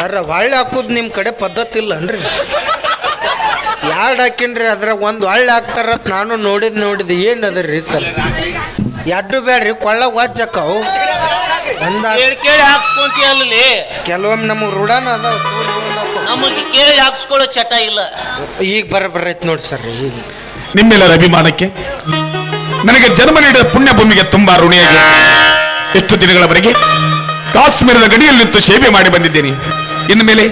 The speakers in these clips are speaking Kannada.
ಸರ್ ಹೊಳ್ಳಿ ಹಾಕೋದು ನಿಮ್ಮ ಕಡೆ ಪದ್ಧತಿ ಇಲ್ಲನ್ರಿ? ಎರಡು ಹಾಕಿನ್ರಿ ಅದ್ರಾಗ ಒಂದು ಹೊಳ್ಳಿ ಹಾಕ್ತಾರತ್ ನಾನು ನೋಡಿದ್ ಏನು ಅದರಿ ಸರ್? ಎರಡು ಬೇಡ್ರಿ ಕೊಳ್ಳ ವಾಚಕ್ಕವು ಕೇಳಿ ಹಾಕ್ಸ್ಕೊಂತೀಯಲ್ಲಿ. ಕೆಲವೊಮ್ಮೆ ನಮಗೆ ರೂಢಾನ ಅದಾವ, ನಮಗೆ ಕೇಳಿ ಹಾಕ್ಸ್ಕೊಳ್ಳೋ ಚಟ ಇಲ್ಲ. ಈಗ ಬರೈತ್ ನೋಡಿ ಸರ್. ಈಗ ನಿಮ್ಮೆಲ್ಲರ ಅಭಿಮಾನಕ್ಕೆ ನನಗೆ ಜನ್ಮ ನೀಡಿದ ಪುಣ್ಯ ಭೂಮಿಗೆ ತುಂಬಾ ಋಣಿಯಾಗಿ ಎಷ್ಟು ದಿನಗಳವರೆಗೆ ಕಾಶ್ಮೀರದ ಗಡಿಯಲ್ಲಿ ನಿಂತು ಸೇವೆ ಮಾಡಿ ಬಂದಿದ್ದೇನೆ. ಇನ್ನು ಮೇಲೆ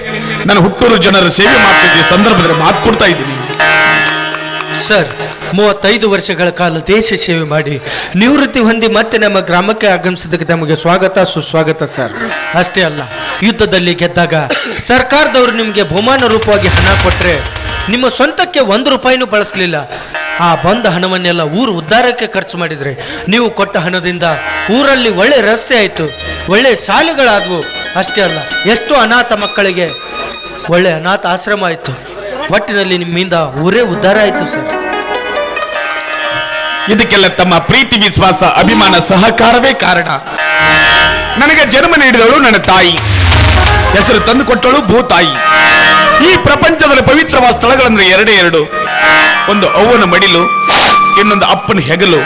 ನನ್ನ ಹುಟ್ಟೂರು ಜನರ ಸೇವೆ ಮಾಡ್ತಿದ್ದ ಸಂದರ್ಭದಲ್ಲಿ ಮಾತು ಕೊಡ್ತಾ ಇದ್ದೀನಿ. ಸರ್ 35 ವರ್ಷಗಳ ಕಾಲ ದೇಶ ಸೇವೆ ಮಾಡಿ ನಿವೃತ್ತಿ ಹೊಂದಿ ಮತ್ತೆ ನಮ್ಮ ಗ್ರಾಮಕ್ಕೆ ಆಗಮಿಸಿದ್ದಕ್ಕೆ ತಮಗೆ ಸ್ವಾಗತ ಸುಸ್ವಾಗತ ಸರ್. ಅಷ್ಟೇ ಅಲ್ಲ, ಯುದ್ಧದಲ್ಲಿ ಗೆದ್ದಾಗ ಸರ್ಕಾರದವರು ನಿಮಗೆ ಬಹುಮಾನ ರೂಪವಾಗಿ ಹಣ ಕೊಟ್ಟರೆ ನಿಮ್ಮ ಸ್ವಂತಕ್ಕೆ 1 ರೂಪಾಯಿನೂ ಬಳಸಲಿಲ್ಲ. ಆ ಬಂದ ಹಣವನ್ನೆಲ್ಲ ಊರು ಉದ್ಧಾರಕ್ಕೆ ಖರ್ಚು ಮಾಡಿದ್ರೆ ನೀವು ಕೊಟ್ಟ ಹಣದಿಂದ ಊರಲ್ಲಿ ಒಳ್ಳೆ ರಸ್ತೆ ಆಯಿತು, ಒಳ್ಳೆ ಶಾಲೆಗಳಾದವು. ಅಷ್ಟೇ ಅಲ್ಲ, ಎಷ್ಟೋ ಅನಾಥ ಮಕ್ಕಳಿಗೆ ಒಳ್ಳೆ ಅನಾಥ ಆಶ್ರಮ ಆಯಿತು. ಒಟ್ಟಿನಲ್ಲಿ ನಿಮ್ಮಿಂದ ಊರೇ ಉದ್ಧಾರ ಆಯಿತು ಸರ್. ಇದಕ್ಕೆಲ್ಲ ತಮ್ಮ ಪ್ರೀತಿ, ವಿಶ್ವಾಸ, ಅಭಿಮಾನ, ಸಹಕಾರವೇ ಕಾರಣ. ನನಗೆ ಜನ್ಮ ನೀಡಿದವಳು ನನ್ನ ತಾಯಿ, ಹೆಸರು ತಂದು ಕೊಟ್ಟಳು ಭೂತಾಯಿ. ಈ ಪ್ರಪಂಚದಲ್ಲಿ ಪವಿತ್ರವಾದ ಸ್ಥಳಗಳಂದ್ರೆ ಎರಡೇ ಎರಡು, ಒಂದು ಅವ್ವನ ಮಡಿಲು, ಇನ್ನೊಂದು ಅಪ್ಪನ ಹೆಗಲು.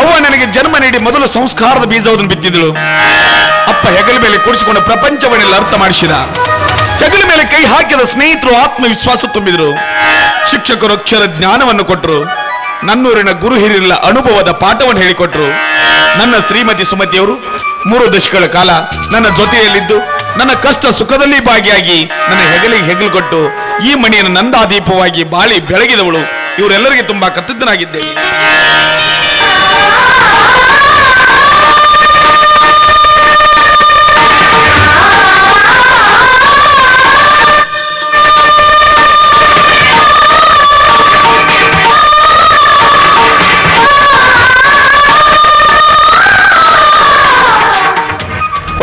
ಅವ್ವ ನನಗೆ ಜನ್ಮ ನೀಡಿ ಮೊದಲು ಸಂಸ್ಕಾರದ ಬೀಜವನ್ನು ಬಿತ್ತಿದಳು. ಅಪ್ಪ ಹೆಗಲ ಮೇಲೆ ಕೂಡಿಸಿಕೊಂಡು ಪ್ರಪಂಚವನ್ನೆಲ್ಲ ಅರ್ಥ ಮಾಡಿಸಿದ. ಹೆಗಲ ಮೇಲೆ ಕೈ ಹಾಕಿದ ಸ್ನೇಹಿತರು ಆತ್ಮವಿಶ್ವಾಸ ತುಂಬಿದರು. ಶಿಕ್ಷಕರು ಅಕ್ಷರ ಜ್ಞಾನವನ್ನು ಕೊಟ್ಟರು. ನನ್ನೂರಿನ ಗುರು ಹಿರಿಯರ ಅನುಭವದ ಪಾಠವನ್ನು ಹೇಳಿಕೊಟ್ರು. ನನ್ನ ಶ್ರೀಮತಿ ಸುಮತಿಯವರು 3 ದಶಕಗಳ ಕಾಲ ನನ್ನ ಜೊತೆಯಲ್ಲಿದ್ದು ನನ್ನ ಕಷ್ಟ ಸುಖದಲ್ಲಿ ಭಾಗಿಯಾಗಿ ನನ್ನ ಹೆಗಲಿಗೆ ಹೆಗಲು ಕೊಟ್ಟು ಈ ಮನೆಯನ್ನು ನಂದಾದೀಪವಾಗಿ ಬಾಳಿ ಬೆಳಗಿದವಳು. ಇವರೆಲ್ಲರಿಗೆ ತುಂಬಾ ಕೃತಜ್ಞನಾಗಿದ್ದೇನೆ.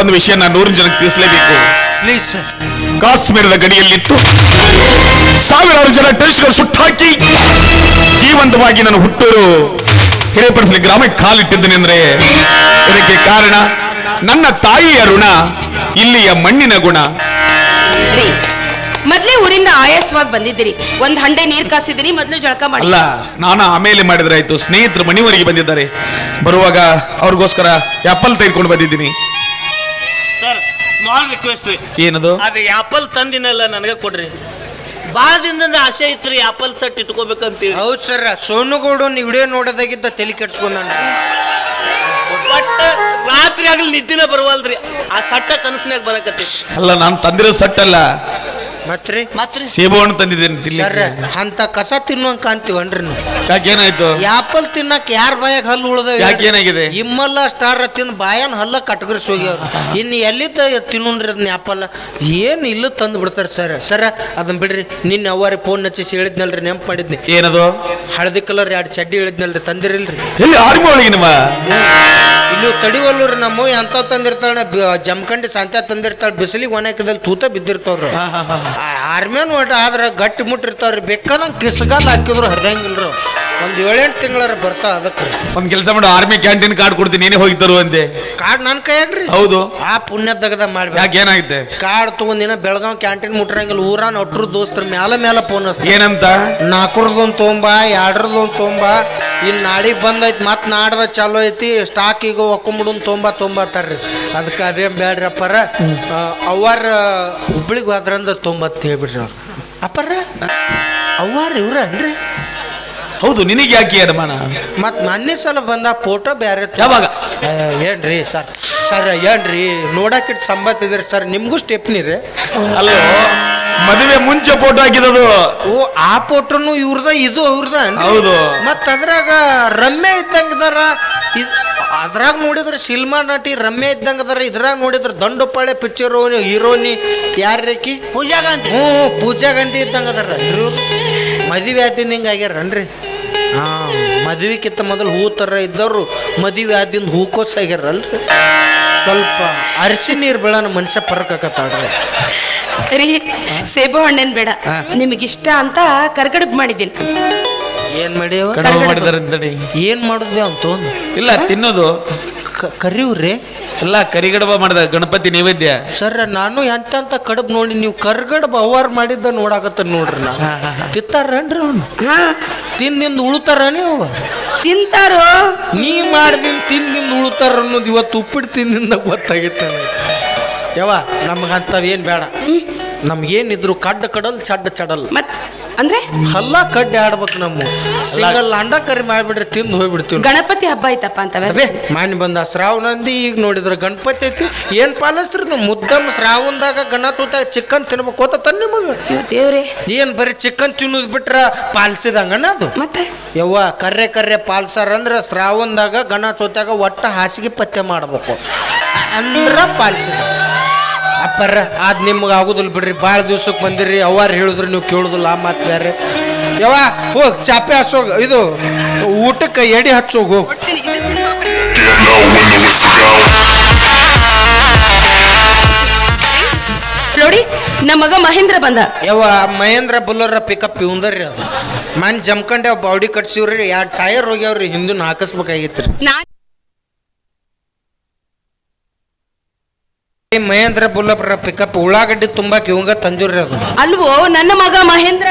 ಒಂದು ವಿಷಯ ನಾನು 100 ಜನಕ್ಕೆ ತಿಳಿಸಲೇಬೇಕು. Please sir. ಕಾಶ್ಮೀರದ ಗಡಿಯಲ್ಲಿತ್ತು ಸಾವಿರಾರು ಜನ ಟೆರರಿಸ್ಟ್ಗಳು ಸುಟ್ಟಾಕಿ ಜೀವಂತವಾಗಿ ನನ್ನ ಹುಟ್ಟೂರು ಹಿರೇಪಡಿಸಲಿ ಗ್ರಾಮಕ್ಕೆ ಕಾಲಿಟ್ಟಿದ್ದೇನೆ ಅಂದ್ರೆ ಇದಕ್ಕೆ ಕಾರಣ ನನ್ನ ತಾಯಿಯ ಋಣ, ಇಲ್ಲಿಯ ಮಣ್ಣಿನ ಗುಣ. ಮೊದ್ಲೇ ಊರಿಂದ ಆಯಾಸವಾಗಿ ಬಂದಿದ್ದೀರಿ, ಒಂದ್ ಹಂಡೆ ನೀರ್ ಕಾಸಿದಿರಿ, ಮೊದ್ಲು ಜಳಕ ಮಾಡಿ. ಅಲ್ಲ, ಸ್ನಾನ ಆಮೇಲೆ ಮಾಡಿದ್ರೆ ಆಯ್ತು. ಸ್ನೇಹಿತರು ಮನೆಯವರೆಗೆ ಬಂದಿದ್ದಾರೆ. ಬರುವಾಗ ಅವ್ರಿಗೋಸ್ಕರ ಆಪಲ್ ತೆಗೆದುಕೊಂಡು ಬಂದಿದ್ದೀನಿ. ಸರ್, ಸ್ಮಾಲ್ ರಿಕ್ವೆಸ್ಟ್ ರೀ. ಏನದು? ಅದು ಆಪಲ್ ತಂದಿನಲ್ಲ ನನಗೆ ಕೊಡ್ರಿ. ಭಾಳ ದಿನದಿಂದ ಆಸೆ ಇತ್ತು ರೀ ಆಪಲ್ ಸೆಟ್ ಇಟ್ಕೋಬೇಕಂತೇಳಿ. ಹೌದು ಸರ್, ಸೋನುಗೌಡ ವಿಡಿಯೋ ನೋಡೋದಾಗಿದ್ದ ತಲೆ ಕೆಡ್ಸ್ಕೊಂಡ. ಬಟ್ ರಾತ್ರಿ ಆಗಲಿ ನಿದ್ದಿನ ಬರುವಲ್ರಿ, ಆ ಸಟ್ಟ ಕನಸಿನಾಗ ಬರಕತ್ತಿ. ಅಲ್ಲ, ನಾನು ತಂದಿರೋ ಸಟ್ ಅಲ್ಲ, ಮತ್ರಿ ಸೇಬು ಹಣ್ಣು ತಂದಿದ್ದೇನೆ. ಸರ್, ಅಂತ ಕಸ ತಿನ್ನುವಂಗ ಕಾಣ್ತೀವನ್ರಿ ನಾವು. ಯಾಕೇನಾಯ್ತು? ಆಪಲ್ ತಿನ್ನಕ್ ಯಾರ ಬಾಯಾಗ ಹಲ್ಲು ಉಳ್ದ? ಯಾಕೇನಾಗಿದೆ? ಇಮ್ಮಲ್ಲ ಸ್ಟಾರ್ ತಿಂದು ಬಾಯನ್ ಹಲ್ಲ ಕಟ್ಗರಿಸಿ ಹೋಗ್ಯವ್ರು. ಇನ್ನು ಎಲ್ಲಿದ್ದ ತಿನ್ನೋಣ್ರಿ ಅದನ್ನ ಆಪಲ್? ಏನು ಇಲ್ಲ ತಂದು ಬಿಡ್ತಾರೆ ಸರ್. ಸರ ಅದನ್ನ ಬಿಡ್ರಿ. ನಿನ್ನೆ ಅವ್ವಾರಿ ಫೋನ್ ಹಚ್ಚಿಸಿ ಹೇಳಿದ್ನಲ್ರಿ, ನೆನಪು ಮಾಡಿದ್ನಿ. ಏನದು? ಹಳದಿ ಕಲರ್ 2 ಚಡ್ಡಿ ಹೇಳಿದ್ನಲ್ರಿ, ತಂದಿರಿಲ್ರಿ? ಎಲ್ಲಿ ಆರ್ಮಿ ಒಳಗೆ ನಿಮ್ಮ ಇಲ್ಲಿ ತಡಿವಲ್ಲೂರಿ. ನಮ್ಮ ಎಂತ ತಂದಿರ್ತಾಳೆ, ಜಮಖಂಡಿ ಸಂತೆ ತಂದಿರ್ತಾಳೆ, ಬಿಸಿಲಿಗೆ ಒಣಕಿದಲ್ಲಿ ತೂತ ಬಿದ್ದಿರ್ತಾವ್ರು. ಆರ್ಮಿ ನೋಡ್ರಿ, ಆದ್ರೆ ಗಟ್ಟಿ ಮುಟ್ಟಿರ್ತಾವ್ರಿ. ಬೇಕಾದಂಗೆ ಕಿಸ್ಗಾಲ ಹಾಕಿದ್ರು ಹರಿದಂಗಿಲ್ರು. ಒಂದು 7-8 ತಿಂಗಳಾರ ಬರ್ತಾವ. ಅದಕ್ಕೆ ಒಂದ್ ಕೆಲಸ ಮಾಡು, ಆರ್ಮಿ ಕ್ಯಾಂಟೀನ್ ಕಾರ್ಡ್ ಕೊಡ್ತೀನಿ, ಏನೇ ಹೋಗಿ ತರುವಂತೆ. ಕಾರ್ಡ್ ನನ್ನ ಕೈಯಾಗ್ರಿ? ಹೌದು. ಆ ಪುಣ್ಯ ತೆಗದ ಮಾಡ್ಬೇಕು. ಯಾಕೆ ಏನಾಗುತ್ತೆ? ಕಾರ್ಡ್ ತಗೊಂದಿನ ಬೆಳಗಾವ್ ಕ್ಯಾಂಟೀನ್ ಮುಟ್ರಂಗಿಲ್ಲ. ಊರಾನ ಒಟ್ರು ದೋಸ್ತರ ಮೇಲೆ ಫೋನ್ ಹಚ್ತಾರೆ. ಏನಂತ? 4ರದೊಂದು ತೊಂಬ, 2ರದೊಂದು ತೊಂಬ, ಇನ್ನು ನಾಳೆಗೆ ಬಂದೈತಿ, ಮತ್ತೆ ನಾಡ್ದ ಚಾಲೋ ಐತಿ, ಸ್ಟಾಕ್ ಈಗ ಒಕ್ಕೊಂಬಿಡೋನ್ ತೊಂಬತ್ತಾರ್ರಿ. ಅದಕ್ಕೆ ಅದೇನು ಬೇಡ್ರಪ್ಪರ. ಅವ್ವಾರ ಹುಬ್ಳಿಗೆ ಹೋದ್ರಂದ 90 ಹೇಳ್ಬಿಡ್ರಿ ಅವ್ರು. ಅಪ್ಪರ ಅವ್ವಾರ ಇವ್ರ ಅನ್ರಿ? ಹೌದು. ನಿನಗೆ ಯಾಕೆ ಅನುಮಾನ? ಮತ್ತು ಮೊನ್ನೆ ಸಲ ಬಂದ ಫೋಟೋ ಬೇರೆ. ಯಾವಾಗ? ಏನ್ರಿ ಸರ್? ಸರ್ ಏನ್ರಿ ನೋಡಕ್ಕಿಟ್ಟು ಸಂಬತ್ ಇದ್ರಿ ಸರ್? ನಿಮ್ಗೂ ಸ್ಟೆಪ್ನಿ ರೀ? ಅಲ್ಲೋ, ಮದುವೆ ಮುಂಚೆ ಫೋಟೋ ಹಾಕಿದದು. ಓ, ಆ ಫೋಟೋನು ಇವ್ರದ, ಇದು ಅವ್ರದ? ಹೌದು. ಮತ್ತು ಅದ್ರಾಗ ರಮ್ಯ ಇದ್ದಂಗದಾರ. ಅದ್ರಾಗ ನೋಡಿದ್ರೆ ಸಿನಿಮಾ ನಟಿ ರಮ್ಯ ಇದ್ದಂಗದಾರ. ಇದ್ರಾಗ ನೋಡಿದ್ರೆ ದಂಡುಪಾಳೆ ಪಿಕ್ಚರ್ ಹೀರೋನಿ ಯಾರ್ರೇಕಿ? ಪೂಜಾ ಗಾಂಧಿ. ಪೂಜಾ ಗಾಂಧಿ ಇದ್ದಂಗದಾರ. ಮದುವೆ ಆದಿಂದ ಹಿಂಗೆ ಆಗ್ಯಾರನ್ರಿ? ಹಾಂ, ಮದುವೆಕ್ಕಿಂತ ಮೊದಲು ಹೂ ಥರ ಇದ್ದವರು ಮದುವೆ ಆದಿಂದ ಹೂಕೋಸ್ ಆಗ್ಯಾರಲ್ರಿ. ಸ್ವಲ್ಪ ಅರಿಸಿ ನೀರು ಬೆಳನ ಮನುಷ್ಯ ಪರಕಾಕತ್ತಾಡ್ರಿ. ರೀ, ಸೇಬು ಹಣ್ಣೇನ್ ಬೇಡ, ನಿಮಗಿಷ್ಟ ಅಂತ ಕರ್ಗಡಬ್ ಮಾಡಿದ್ದೀನಿ. ಏನ್ ಮಾಡ್ಯಾವ? ಮಾಡಿದಾರೆ. ಏನ್ ಮಾಡುದ್ವಿ ಅಂತ ಇಲ್ಲ, ತಿನ್ನೋದು. ಕರಿವ್ರಿ ಎಲ್ಲ ಕರಿಗಡಬ ಮಾಡಿದ ಗಣಪತಿ ನೈವೇದ್ಯ. ಸರ್ ನಾನು ಎಂತ ಕಡಬ್ ನೋಡಿ ನೀವು ಕರ್ಗಡಬ ಅವ್ವಾರ ಮಾಡಿದ್ದ ನೋಡಾಕತ್ತ ನೋಡ್ರಿ ನಾ ತಿತ್ತಾರನ್ರಿ ಅವ್ನು ಹಾ ತಿಂದಿಂದ ಉಳುತ್ತಾರ ನೀವು ತಿಂತಾರೋ ನೀ ಮಾಡ್ದಿಂದ ತಿಂದಿಂದ ಉಳುತ್ತಾರ ಅನ್ನೋದು ಇವತ್ತು ಉಪ್ಪಿಟ್ಟು ತಿಂದಿಂದ ಗೊತ್ತಾಗಿತ್ತು ನನಗೆ. ಯವ್ವ ನಮಗಂತವ್ ಏನ್ ಬೇಡ, ನಮ್ಗೇನಿದ್ರು ಕಡ್ಡ ಕಡಲ್ ಚಡ್ಡ ಚಡಲ್ ಮತ್ ಅಂದ್ರೆ ಹಲ್ಲ ಕಡ್ಡಿ ಆಡ್ಬೇಕು. ನಮ್ಮ ಸಿಂಗಲ್ ಅಂಡ ಕರಿ ಮಾಡ್ಬಿಡ್ರಿ ತಿಂದು ಹೋಗ್ಬಿಡ್ತೀವಿ. ಗಣಪತಿ ಹಬ್ಬ ಐತಪ್ಪ ಅಂತವೆ ಅದೇ ಮಾನ್ ಬಂದ ಶ್ರಾವಣಂದಿ ಈಗ ನೋಡಿದ್ರ ಗಣಪತಿ ಐತಿ ಏನ್ ಪಾಲಿಸ್ತ್ರಿ ನೀವು ಮುದ್ದಮ್ಮ ಶ್ರಾವಣದಾಗ ಗಣಪತಿ ಚಿಕನ್ ತಿನ್ಬೇಕು ಅಂತ ತನ್ನ ನಿಮಗೆ ದೇವ್ರೆ ಏನ್ ಬರೀ ಚಿಕನ್ ತಿನ್ನೋದ್ ಬಿಟ್ರ ಪಾಲಿಸಿದಂಗನ ಅದು. ಮತ್ತೆ ಯವ್ವ ಕರ್ರೆ ಪಾಲ್ಸಾರ ಅಂದ್ರ ಶ್ರಾವಣದಾಗ ಗಣಪತಿಯಾಗ ಒಟ್ಟ ಹಾಸಿಗೆ ಪತ್ತೆ ಮಾಡ್ಬೇಕು ಅಂದ್ರ ಪಾಲಿಸಿದ ಅಪ್ಪರ ಅದ್ ನಿಮ್ಗೆ ಆಗುದಿಲ್ಲ ಬಿಡ್ರಿ. ಭಾಳ ದಿವ್ಸಕ್ಕೆ ಬಂದಿರಿ ಅವ್ವಾರು ಹೇಳಿದ್ರು ನೀವು ಕೇಳುದಿಲ್ಲ ಆ ಮಾತು ಬೇರೆ. ಯವ್ವ ಹೋಗ್ ಚಾಪೆ ಹಚ್ಚೋಗ ಇದು ಊಟಕ್ಕೆ ಎಡಿ ಹಚ್ಚೋಗ ಹೋಗ್. ನೋಡಿ ನಮ್ಮ ಮಗ ಮಹೇಂದ್ರ ಬಂದ. ಯವ್ವ ಮಹೇಂದ್ರ ಬುಲ್ಲರ ಪಿಕಪ್ ಇವಂದರ್ರಿ ಅದು ಮನ್ ಜಮ್ಕಂಡೆ ಬಾಡಿ ಕಟ್ಸಿವ್ರಿ 2 ಟೈರ್ ಹೋಗ್ಯಾವ್ರಿ ಹಿಂದಿನ ಹಾಕಿಸ್ಬೇಕಾಗಿತ್ರಿ. ಮಹೇಂದ್ರ ಬುಲ್ಲರ ಪಿಕಪ್ ಉಳ್ಳಾಗಡ್ಡಿ ತುಂಬಾಕ್ ಇವಂಗ ತಂಜೂರಿ ಅದು. ಅಲ್ವೋ ನನ್ನ ಮಗ ಮಹೇಂದ್ರ.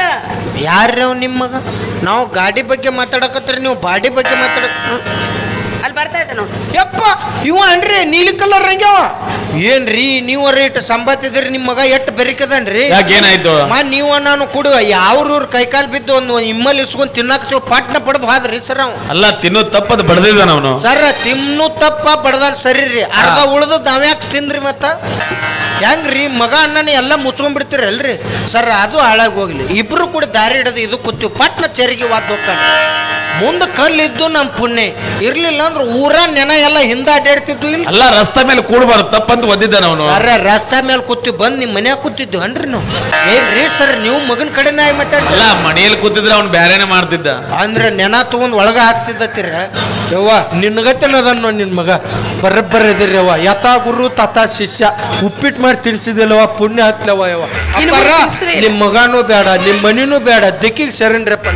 ಯಾರ್ರಿ ಅವ್ ನಿಮ್ಮ ಮಗ? ನಾವು ಗಾಡಿ ಬಗ್ಗೆ ಮಾತಾಡಕತ್ರಿ ನೀವು ಬಾಡಿ ಬಗ್ಗೆ ಅಲ್ಲಿ ಬರ್ತಾ ಇದ್ದ ನೋಡಿ. ಯಪ್ಪ ಇವ ಅನ್ರಿ ನೀಲಿ ಕಲರ್ ರಂಗ್ಯವ ಏನ್ರಿ ನೀವು ರೇಟ್ ಸಂಬತ್ತಿದ್ರಿ ನಿಮ್ಮ ಮಗ ಎಟ್ ಬೆರಿಕದನ್ರಿ. ಯಾಕೇನಾಯ್ತು? ನೀವು ನಾನು ಕೊಡುವ ಯಾವ್ರೂರ್ ಕೈಕಾಲ್ ಬಿದ್ದು ಒಂದು ಇಮ್ಮಲ್ ಇಸ್ಕೊಂಡ್ ತಿನ್ನಾಕ್ತಿವ್ ಪಾಟ್ನ ಪಡೆದು ಹಾದ್ರಿ ಸರ್ ಅವ್. ಅಲ್ಲ ತಿನ್ನೋದ್ ತಪ್ಪದ್ ಬಡ್ದಿದ್ದಾನ ಅವನು. ಸರ್ ತಿನ್ನು ತಪ್ಪ ಬಡದಾರ ಸರಿ ರೀ, ಅರ್ಧ ಉಳ್ದು ನಾವ್ಯಾಕೆ ತಿಂದ್ರಿ ಮತ್ತ ಹೆಂಗ್ರಿ ಮಗ ಅಣ್ಣನ ಎಲ್ಲ ಮುಚ್ಕೊಂಡ್ಬಿಡ್ತೀರಿ ಅಲ್ರಿ ಸರ್. ಅದು ಹಾಳಾಗಿ ಹೋಗ್ಲಿ ಇಬ್ರು ಕೂಡ ದಾರಿ ಹಿಡಿದು ಇದು ಕೂತೀವಿ ಪಟ್ನ ಚೆರಿಗೆ ವಾದ್ ಹೋಗ್ತಾನೆ. ಮುಂದೆ ಕಲ್ಲಿದ್ದು ನಮ್ಮ ಪುಣ್ಯ ಇರ್ಲಿಲ್ಲ ಅಂದ್ರೆ ಊರ ನೆನ ಎಲ್ಲ ಹಿಂದ ಅಡ್ಡಾಡ್ತಿದ್ವು. ಇಲ್ಲ ಅಲ್ಲ ರಸ್ತೆ ಮೇಲೆ ಕೂಡಬಾರ್ದು ತಪ್ಪಂತ ಒದ್ದಿದ್ದಾನ ಅವನು. ಸರ್ ರಸ್ತೆ ಮೇಲೆ ಕೂತೀವಿ ಬಂದು ನಿಮ್ಮ ಮನ್ಯಾಗ ಕೂತಿದ್ವಿ ಅನ್ರಿ ನಾವು. ಏನ್ರಿ ಸರ್ ನೀವು ಮಗನ ಕಡೆನ ಮಾತಾಡ್ತೀರ? ಅಲ್ಲ ಮನೆಯಲ್ಲಿ ಕೂತಿದ್ರೆ ಅವ್ನು ಬ್ಯಾರೇನೆ ಮಾಡ್ತಿದ್ದ. ಅಂದ್ರೆ ನೆನ ತಗೊಂಡ್ ಒಳಗ ಹಾಕ್ತಿದ್ದತ್ತಿರ. ಯವ್ವ ನಿನ್ಗತ್ತಿಲ್ಲದನ್ನ ನಿನ್ ಮಗ ಬರಬ್ಬರ ಇದಿರಿ ಯವ್ವ. ಯಥಾ ಗುರು ತಥಾ ಶಿಷ್ಯ. ಉಪ್ಪಿಟ್ಟು ಮಾಡಿ ತಿನ್ಸಿದಿಲ್ಲವ ಪುಣ್ಯ ಹತ್ಲವ ಯವ್ವ. ಅಪ್ಪರ ನಿಮ್ ಮಗನೂ ಬೇಡ ನಿಮ್ ಮನಿನೂ ಬೇಡ ದಿಕ್ಕಿಗೆ ಶರಣ್ರಪ್ಪ.